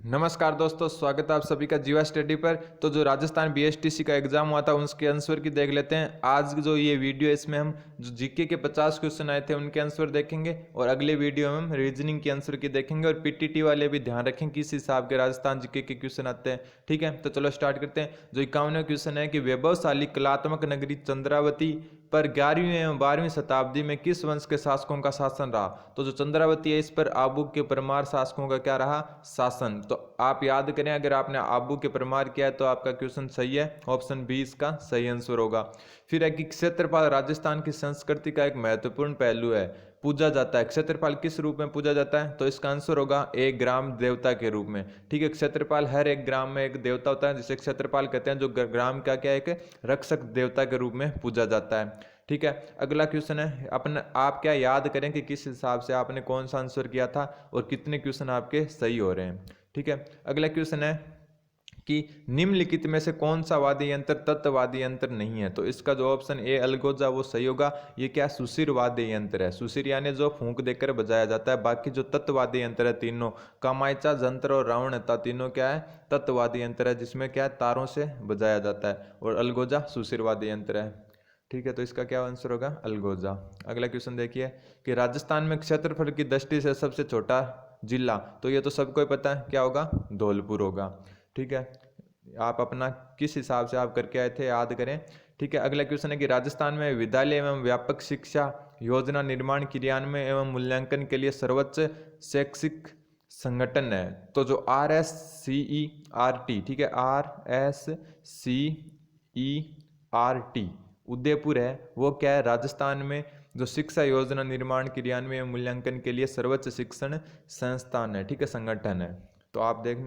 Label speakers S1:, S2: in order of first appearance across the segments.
S1: नमस्कार दोस्तों, स्वागत है आप सभी का जीवा स्टडी पर। तो जो राजस्थान बीएसटीसी का एग्जाम हुआ था उसके आंसर की देख लेते हैं। आज जो ये वीडियो है इसमें हम जो जीके के 50 क्वेश्चन आए थे उनके आंसर देखेंगे और अगले वीडियो में हम रीजनिंग के आंसर की देखेंगे और पीटीटी वाले भी ध्यान रखें किस हिसाब के राजस्थान जीके के क्वेश्चन आते हैं। ठीक है, तो चलो स्टार्ट करते हैं। जो 51वां क्वेश्चन है कि वैभवशाली कलात्मक नगरी चंद्रावती पर 11वीं एवं 12वीं शताब्दी में किस वंश के शासकों का शासन रहा। तो जो चंद्रावती है इस पर आबू के परमार शासकों का क्या रहा, शासन। तो आप याद करें, अगर आपने आबू के परमार किया है तो आपका क्वेश्चन सही है, ऑप्शन बी इसका सही आंसर होगा। फिर है कि क्षेत्रपाल राजस्थान की संस्कृति का एक महत्वपूर्ण पहलू है, पूजा जाता है। क्षेत्रपाल किस रूप में पूजा जाता है, तो इसका आंसर होगा एक ग्राम देवता के रूप में। ठीक है, क्षेत्रपाल हर एक ग्राम में एक देवता होता है जिसे क्षेत्रपाल कहते हैं, जो ग्राम का क्या एक रक्षक देवता के रूप में पूजा जाता है। ठीक है, अगला क्वेश्चन है अपने आप क्या याद करें कि किस हिसाब से आपने कौन सा आंसर किया था और कितने क्वेश्चन आपके सही हो रहे हैं। ठीक है, अगला क्वेश्चन है कि निम्नलिखित में से कौन सा वाद्य यंत्र तत्ववादी यंत्र नहीं है। तो इसका जो ऑप्शन ए अलगोजा वो सही होगा। ये क्या सुशिर वाद्य यंत्र है, सुशिर यानी जो फूंक देकर बजाया जाता है। बाकी जो तत्ववादी यंत्र है तीनों, कामायचा, जंत्र और रावण था, तीनों क्या है, तत्ववादी यंत्र है जिसमें क्या है तारों से बजाया जाता है, और अलगोजा सुशिर वाद्य यंत्र है। ठीक है, तो इसका क्या आंसर होगा, अलगोजा। अगला क्वेश्चन देखिए कि राजस्थान में क्षेत्रफल की दृष्टि से सबसे छोटा जिला, तो ये तो सबको ही पता है, क्या होगा, धौलपुर होगा। ठीक है, आप अपना किस हिसाब से आप करके आए थे याद करें। ठीक है, अगला क्वेश्चन है कि राजस्थान में विद्यालय एवं व्यापक शिक्षा योजना निर्माण क्रियान्वयन एवं मूल्यांकन के लिए सर्वोच्च शैक्षिक संगठन है। तो जो RSCERT, ठीक है, RSCERT उदयपुर है, वो क्या है, राजस्थान में जो शिक्षा योजना निर्माण क्रियान्वयन एवं मूल्यांकन के लिए सर्वोच्च शिक्षण संस्थान है। ठीक है, संगठन है। तो आप देख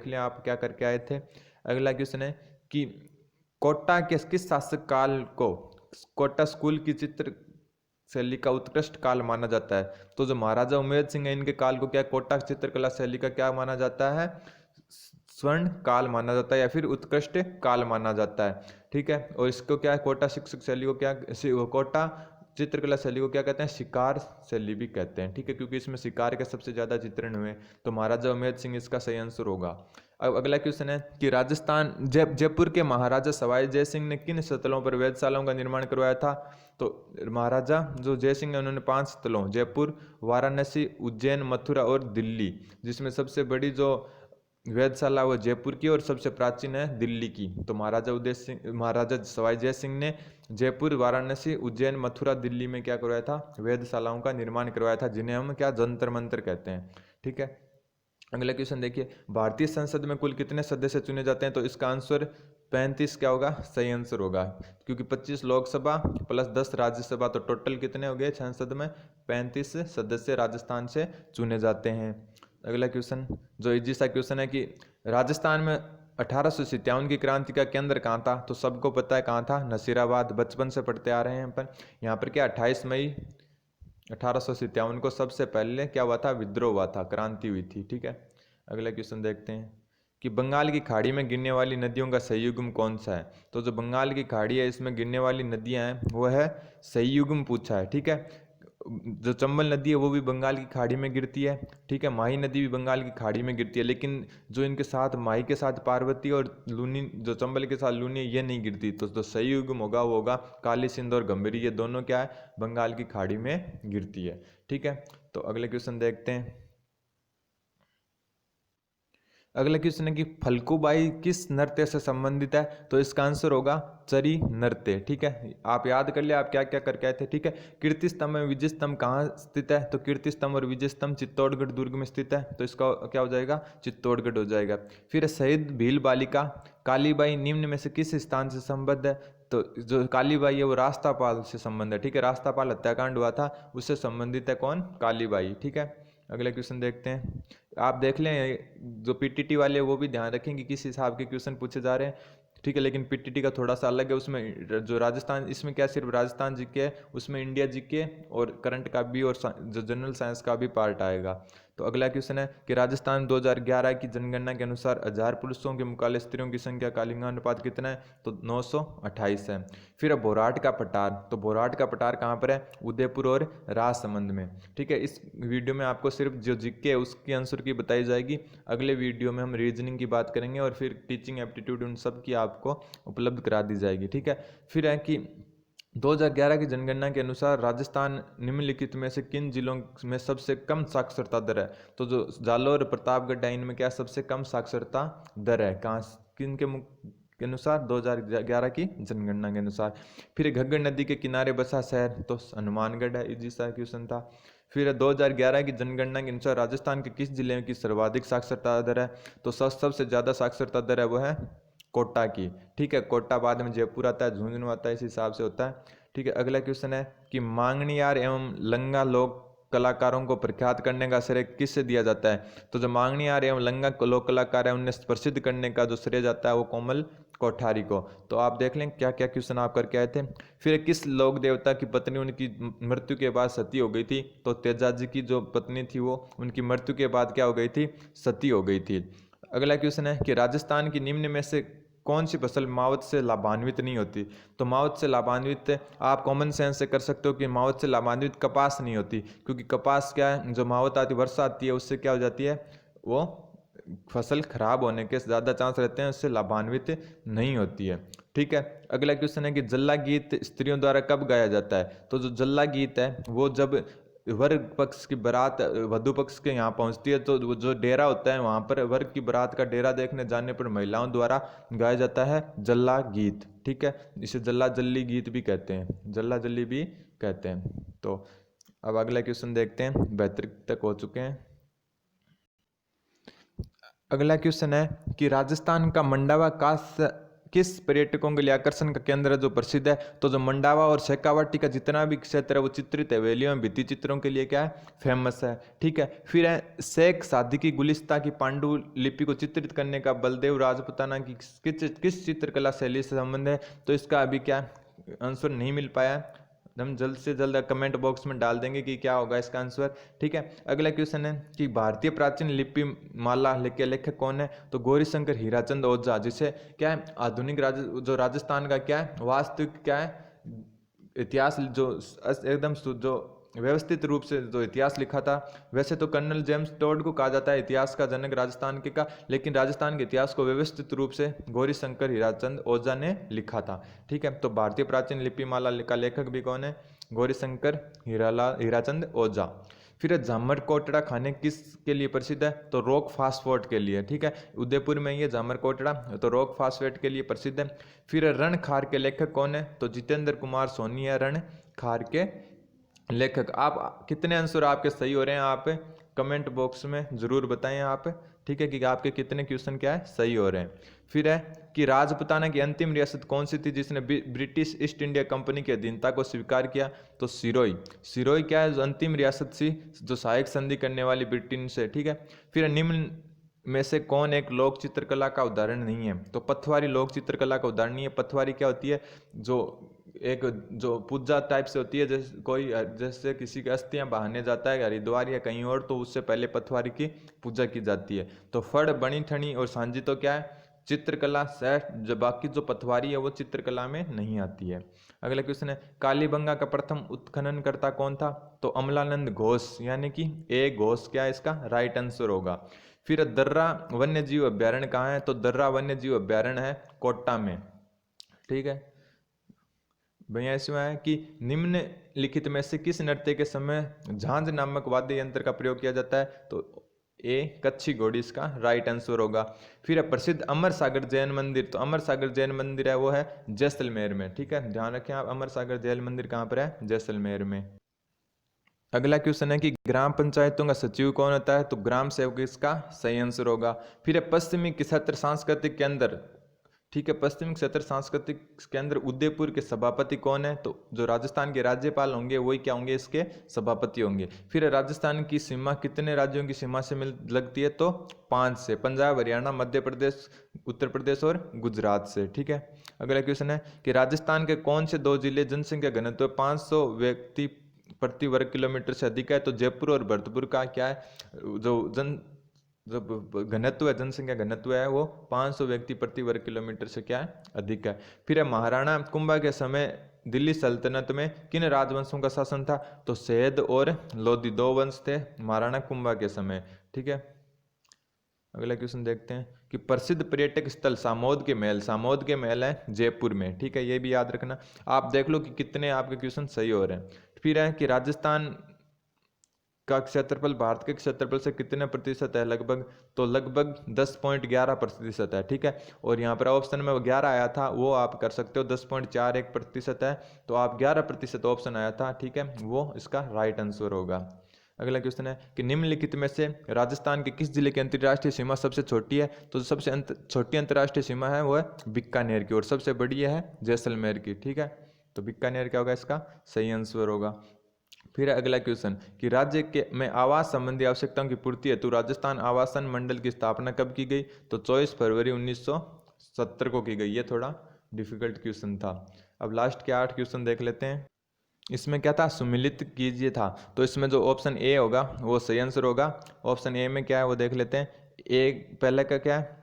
S1: लें आप क्या करके आए थे। अगला क्वेश्चन है कि कोटा के किस शासक काल को कोटा स्कूल की चित्र शैली का उत्कृष्ट काल माना जाता है। तो जो महाराजा उमेद सिंह है इनके काल को क्या कोटा चित्रकला शैली का क्या माना जाता है, स्वर्ण काल माना जाता है या फिर उत्कृष्ट काल माना जाता है। ठीक है, और इसको क्या है, कोटा शिक्षक शैली को क्या, कोटा चित्रकला शैली को क्या कहते हैं, शिकार शैली भी कहते हैं। ठीक है, क्योंकि इसमें शिकार के सबसे ज्यादा चित्रण हुए, तो महाराजा उमेद सिंह इसका सही आंसर होगा। अब अगला क्वेश्चन है कि राजस्थान जयपुर के महाराजा सवाई जय सिंह ने किन स्थलों पर वेधशालाओं का निर्माण करवाया था। तो महाराजा जो जय सिंह है उन्होंने 5 स्थलों, जयपुर, वाराणसी, उज्जैन, मथुरा और दिल्ली, जिसमें सबसे बड़ी जो वेधशाला वो जयपुर की और सबसे प्राचीन है दिल्ली की। तो महाराजा सवाई जय सिंह ने जयपुर, वाराणसी, उज्जैन, मथुरा, दिल्ली में क्या करवाया था, वेधशालाओं का निर्माण करवाया था, जिन्हें हम क्या जंतर मंतर कहते हैं। ठीक है, अगला क्वेश्चन देखिए, भारतीय संसद में कुल कितने सदस्य चुने जाते हैं। तो इसका आंसर 35 क्या होगा, सही आंसर होगा, क्योंकि 25 लोकसभा प्लस 10 राज्यसभा, तो टोटल कितने हो गए संसद में, 35 सदस्य राजस्थान से चुने जाते हैं। अगला क्वेश्चन जो इजी सा क्वेश्चन है कि राजस्थान में 1857 की क्रांति का केंद्र कहाँ था। तो सबको पता है कहाँ था, नसीराबाद, बचपन से पढ़ते आ रहे हैं अपन। यहाँ पर क्या 28 मई 1857 को सबसे पहले क्या हुआ था, विद्रोह हुआ था, क्रांति हुई थी। ठीक है, अगला क्वेश्चन देखते हैं कि बंगाल की खाड़ी में गिरने वाली नदियों का सही युग्म कौन सा है। तो जो बंगाल की खाड़ी है इसमें गिरने वाली नदियां हैं वो है सही युग्म पूछा है। ठीक है, जो चंबल नदी है वो भी बंगाल की खाड़ी में गिरती है। ठीक है, माही नदी भी बंगाल की खाड़ी में गिरती है, लेकिन जो इनके साथ माही के साथ पार्वती और लूनी, जो चंबल के साथ लूनी है, ये नहीं गिरती। तो जो सही युग्म होगा वो होगा काली सिंध और गंभीरी, ये दोनों क्या है, बंगाल की खाड़ी में गिरती है। ठीक है, तो अगले क्वेश्चन देखते हैं। अगला क्वेश्चन है कि फल्गुबाई किस नृत्य से संबंधित है। तो इसका आंसर होगा चरी नृत्य। ठीक है, आप याद कर ले आप क्या क्या करके आए थे। ठीक है, कीर्ति स्तंभ में विजय स्तंभ कहाँ स्थित है। तो कीर्ति स्तंभ और विजय स्तंभ चित्तौड़गढ़ दुर्ग में स्थित है, तो इसका क्या हो जाएगा, चित्तौड़गढ़ हो जाएगा। फिर शहीद भील बालिका कालीबाई निम्न में से किस स्थान से संबद्ध है। तो जो कालीबाई है वो रास्तापाल से संबंध है। ठीक है, रास्तापाल हत्याकांड हुआ था उससे संबंधित है कौन, कालीबाई। ठीक है, अगले क्वेश्चन देखते हैं। आप देख लें जो पीटीटी वाले वो भी ध्यान रखें कि किस हिसाब के क्वेश्चन पूछे जा रहे हैं। ठीक है, लेकिन पीटीटी का थोड़ा सा अलग है, उसमें जो राजस्थान, इसमें क्या सिर्फ राजस्थान जीके है, उसमें इंडिया जीके और करंट का भी और जो जनरल साइंस का भी पार्ट आएगा। तो अगला क्वेश्चन है कि राजस्थान 2011 की जनगणना के अनुसार 1000 पुरुषों के मुकाबले स्त्रियों की संख्या का लिंगानुपात कितना है, तो 928 है। फिर बोराट का पठार, तो बोराट का पठार कहाँ पर है, उदयपुर और राजसमंद में। ठीक है, इस वीडियो में आपको सिर्फ जो जीके है उसकी आंसर की बताई जाएगी। अगले वीडियो में हम रीजनिंग की बात करेंगे और फिर टीचिंग एप्टीट्यूड उन सब की आपको उपलब्ध करा दी जाएगी। ठीक है, फिर है कि 2011 की जनगणना के अनुसार राजस्थान निम्नलिखित में से किन जिलों में सबसे कम साक्षरता दर है, तो जो जालोर प्रतापगढ़ है इनमें क्या सबसे कम साक्षरता दर है, कहाँ किन के अनुसार, 2011 की जनगणना के अनुसार। फिर घग्गर नदी के किनारे बसा शहर, तो हनुमानगढ़ है, इजी सा क्वेश्चन था। फिर 2011 की जनगणना के अनुसार राजस्थान के किस जिले की सर्वाधिक साक्षरता दर है, तो सबसे ज़्यादा साक्षरता दर है वो है कोटा की। ठीक है, कोटा बाद में जयपुर आता है, झुंझुनू आता है, इस हिसाब से होता है। ठीक है, अगला क्वेश्चन है कि मांगणियार एवं लंगा लोक कलाकारों को प्रख्यात करने का श्रेय किससे दिया जाता है, तो जो मांगणियार एवं लंगा लोक कलाकार है उन्हें प्रसिद्ध करने का जो श्रेय जाता है वो कोमल कोठारी को। तो आप देख लें क्या क्या क्वेश्चन आप करके आए थे। फिर किस लोक देवता की पत्नी उनकी मृत्यु के बाद सती हो गई थी, तो तेजा जी की जो पत्नी थी वो उनकी मृत्यु के बाद क्या हो गई थी, सती हो गई थी। अगला क्वेश्चन है कि राजस्थान की निम्न में से कौन सी फसल मावत से लाभान्वित नहीं होती, तो मावत से लाभान्वित आप कॉमन सेंस से कर सकते हो कि मावत से लाभान्वित कपास नहीं होती, क्योंकि कपास क्या है, जो मावत आती वर्षा आती है उससे क्या हो जाती है, वो फसल खराब होने के ज़्यादा चांस रहते हैं, उससे लाभान्वित नहीं होती है। ठीक है, अगला क्वेश्चन है कि जल्ला गीत स्त्रियों द्वारा कब गाया जाता है, तो जो जल्ला गीत है वो जब वर पक्ष की बारात वधु पक्ष के यहाँ पहुँचती है, तो जो डेरा होता है वहाँ पर वर की बारात का डेरा देखने जाने पर महिलाओं द्वारा गाया जाता है जल्ला गीत। ठीक है, इसे जल्ला जल्ली गीत भी कहते हैं, जल्ला जल्ली भी कहते हैं। तो अब अगला क्वेश्चन देखते हैं, 72 तक हो चुके हैं। अगला क्वेश्चन है कि राजस्थान का मंडावा किस पर्यटकों के लिए आकर्षण का केंद्र है जो प्रसिद्ध है, तो जो मंडावा और शेखावाटी का जितना भी क्षेत्र है वो चित्रित हवेलियों में भित्ति चित्रों के लिए क्या है, फेमस है। ठीक है, फिर है शेख सादी की गुलिस्ता की पांडुलिपि को चित्रित करने का बलदेव राजपुताना की किस चित्रकला शैली से संबंध है, तो इसका अभी क्या आंसर नहीं मिल पाया है, हम जल्द से जल्द कमेंट बॉक्स में डाल देंगे कि क्या होगा इसका आंसर। ठीक है, अगला क्वेश्चन है कि भारतीय प्राचीन लिपि माला के लेखक कौन है, तो गौरीशंकर हीराचंद ओझा, जिसे क्या है आधुनिक जो राजस्थान का क्या है वास्तविक क्या है इतिहास जो एकदम जो व्यवस्थित रूप से जो इतिहास लिखा था। वैसे तो कर्नल जेम्स टोड को कहा जाता है इतिहास का जनक राजस्थान के का, लेकिन राजस्थान के इतिहास को व्यवस्थित रूप से गौरीशंकर हीराचंद ओझा ने लिखा था। ठीक है, तो भारतीय प्राचीन लिपिमाला का लेखक भी कौन है, गौरीशंकर हीराचंद ओझा। फिर जामर कोटड़ा खाने किस के लिए प्रसिद्ध है, तो रॉक फास्फेट के लिए। ठीक है, उदयपुर में ये जामर कोटड़ा तो रॉक फास्फेट के लिए प्रसिद्ध है। फिर रण खार के लेखक कौन है, तो जितेंद्र कुमार सोनी है रण खार के लेखक। आप कितने आंसर आपके सही हो रहे हैं आप कमेंट बॉक्स में जरूर बताएं आप। ठीक है, कि आपके कितने क्वेश्चन क्या है सही हो रहे हैं। फिर है कि राजपुताना की अंतिम रियासत कौन सी थी जिसने ब्रिटिश ईस्ट इंडिया कंपनी की अधीनता को स्वीकार किया, तो सिरोही। सिरोही क्या है, जो अंतिम रियासत थी जो सहायक संधि करने वाली ब्रिटेन से। ठीक है, फिर निम्न में से कौन एक लोक चित्रकला का उदाहरण नहीं है, तो पथवारी लोक चित्रकला का उदाहरण नहीं है। पथवारी क्या होती है, जो पूजा टाइप से होती है, जैसे किसी की अस्थियां बहाने जाता है हरिद्वार या कहीं और, तो उससे पहले पथवारी की पूजा की जाती है। तो फड़ बनी ठनी और सांझी तो क्या है चित्रकला सेट, जो बाकी जो पथवारी है वो चित्रकला में नहीं आती है। अगला क्वेश्चन है कालीबंगा का प्रथम उत्खननकर्ता कौन था, तो अमलानंद घोष, यानी कि ए घोष क्या है इसका राइट आंसर होगा। फिर दर्रा वन्य जीव अभ्यारण्य कहाँ है, तो दर्रा वन्य जीव अभ्यारण्य है कोटा में। ठीक है भैया, इसमें है कि निम्नलिखित में से किस नृत्य के समय झांझ नामक वाद्य यंत्र का प्रयोग किया जाता है, तो ए कच्छी घोड़ी इसका राइट आंसर होगा। फिर है प्रसिद्ध अमर सागर जैन मंदिर, तो अमर सागर जैन मंदिर है वो है जैसलमेर में। ठीक है, ध्यान रखें आप, अमर सागर जैन मंदिर कहाँ पर है, जैसलमेर में। अगला क्वेश्चन है कि ग्राम पंचायतों का सचिव कौन होता है, तो ग्राम सेवक इसका सही आंसर होगा। फिर है पश्चिमी क्षेत्र सांस्कृतिक केंद्र। ठीक है, पश्चिमी क्षेत्र सांस्कृतिक केंद्र उदयपुर के सभापति कौन है, तो जो राजस्थान के राज्यपाल होंगे वही क्या होंगे इसके सभापति होंगे। फिर राजस्थान की सीमा कितने राज्यों की सीमा से मिल लगती है, तो 5 से, पंजाब हरियाणा मध्य प्रदेश उत्तर प्रदेश और गुजरात से। ठीक है, अगला क्वेश्चन है कि राजस्थान के कौन से 2 जिले जनसंख्या घनत्व 500 व्यक्ति प्रति वर्ग किलोमीटर से अधिक है, तो जयपुर और भरतपुर का क्या है, जो घनत्व है, जनसंख्या घनत्व है, वो 500 व्यक्ति प्रति वर्ग किलोमीटर से क्या है, अधिक है। फिर है महाराणा कुंभा के समय दिल्ली सल्तनत में किन राजवंशों का शासन था, तो सैयद और लोधी 2 वंश थे महाराणा कुंभा के समय। ठीक है, अगला क्वेश्चन देखते हैं कि प्रसिद्ध पर्यटक स्थल सामोद के महल, सामोद के महल है जयपुर में। ठीक है, ये भी याद रखना। आप देख लो कि कितने आपके क्वेश्चन सही हो रहे हैं। फिर है कि राजस्थान का क्षेत्रफल भारत के क्षेत्रफल से कितने प्रतिशत है, लगभग, तो लगभग 10.11% है। ठीक है, और यहाँ पर ऑप्शन में 11 आया था, वो आप कर सकते हो, 10.41% है, तो आप 11% ऑप्शन आया था। ठीक है, वो इसका राइट आंसर होगा। अगला क्वेश्चन है कि निम्नलिखित में से राजस्थान के किस जिले की अंतर्राष्ट्रीय सीमा सबसे छोटी है, तो जो सबसे छोटी अंतर्राष्ट्रीय सीमा है वो है बीकानेर की, और सबसे बड़ी है जैसलमेर की। ठीक है, तो बीकानेर क्या होगा, इसका सही आंसर होगा। फिर अगला क्वेश्चन कि राज्य के में आवास संबंधी आवश्यकताओं की पूर्ति हेतु राजस्थान आवासन मंडल की स्थापना कब की गई, तो 24 फरवरी 1970 को की गई। ये थोड़ा डिफिकल्ट क्वेश्चन था। अब लास्ट के 8 क्वेश्चन देख लेते हैं। इसमें क्या था, सुमिलित कीजिए था, तो इसमें जो ऑप्शन ए होगा वो सही आंसर होगा। ऑप्शन ए में क्या है वो देख लेते हैं। ए पहले का क्या है,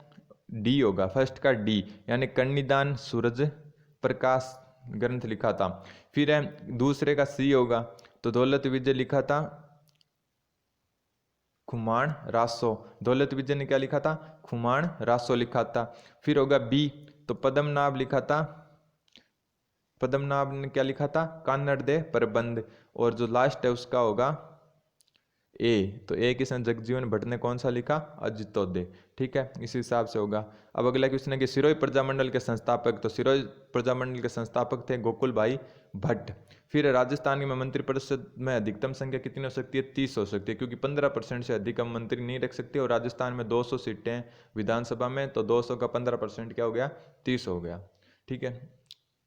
S1: डी होगा, फर्स्ट का डी, यानी कन्निदान सूरज प्रकाश ग्रंथ लिखा था। फिर है दूसरे का सी होगा, तो दौलत विजय लिखा था खुमान रासो, दौलत विजय ने क्या लिखा था, खुमान रासो लिखा था। फिर होगा बी, तो पद्मनाभ लिखा था, पद्मनाभ ने क्या लिखा था, कान्नड़ दे प्रबंध। और जो लास्ट है उसका होगा ए, तो ए किसने, जगजीवन भट्ट ने कौन सा लिखा, अजितोदय। ठीक है, इसी हिसाब से होगा। अब अगला क्वेश्चन है कि सिरोही प्रजामंडल के संस्थापक, तो सिरोही प्रजामंडल के संस्थापक थे गोकुल भाई भट्ट। फिर राजस्थान में मंत्रिपरिषद में अधिकतम संख्या कितनी हो सकती है, 30 हो सकती है, क्योंकि 15% से अधिक हम मंत्री नहीं रख सकते, और राजस्थान में 200 सीटें हैं विधानसभा में, तो 200 का 15% क्या हो गया, 30 हो गया। ठीक है,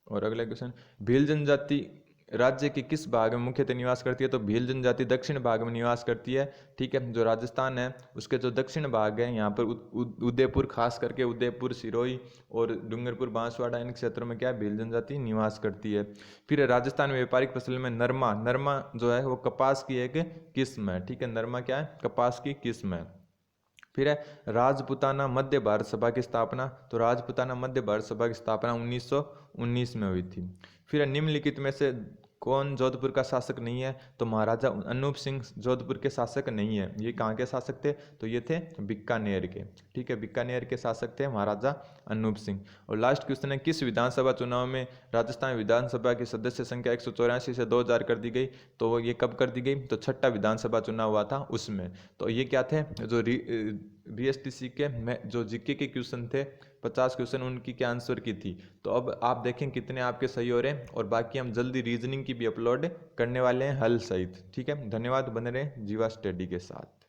S1: और अगला क्वेश्चन, भील जनजाति राज्य के किस भाग में मुख्यतः निवास करती है, तो भील जनजाति दक्षिण भाग में निवास करती है। ठीक है, जो राजस्थान है उसके जो दक्षिण भाग है, यहाँ पर उदयपुर, खास करके उदयपुर, सिरोही और डूंगरपुर, बांसवाड़ा, इन क्षेत्रों में क्या है, भील जनजाति निवास करती है। फिर राजस्थान में व्यापारिक फसल में नरमा, नरमा जो है वो कपास की एक किस्म है। ठीक है, नरमा क्या है, कपास की किस्म है। फिर है राजपुताना मध्य भारत सभा की स्थापना, तो राजपुताना मध्य भारत सभा की स्थापना 1919 में हुई थी। फिर है निम्नलिखित में से कौन जोधपुर का शासक नहीं है, तो महाराजा अनूप सिंह जोधपुर के शासक नहीं है। ये कहाँ के शासक थे, तो ये थे बीकानेर के। ठीक है, बीकानेर के शासक थे महाराजा अनूप सिंह। और लास्ट क्वेश्चन है किस विधानसभा चुनाव में राजस्थान विधानसभा की सदस्य संख्या 184 से 2000 कर दी गई, तो ये कब कर दी गई, तो छठा विधानसभा चुनाव हुआ था उसमें। तो ये क्या थे, जो बीएसटीसी के जो जीके के क्वेश्चन थे 50 क्वेश्चन, उनकी क्या आंसर की थी। तो अब आप देखें कितने आपके सही हो रहे हैं, और बाकी हम जल्दी रीजनिंग की भी अपलोड करने वाले हैं हल सहित। ठीक है, धन्यवाद, बने रहें जीवा स्टडी के साथ।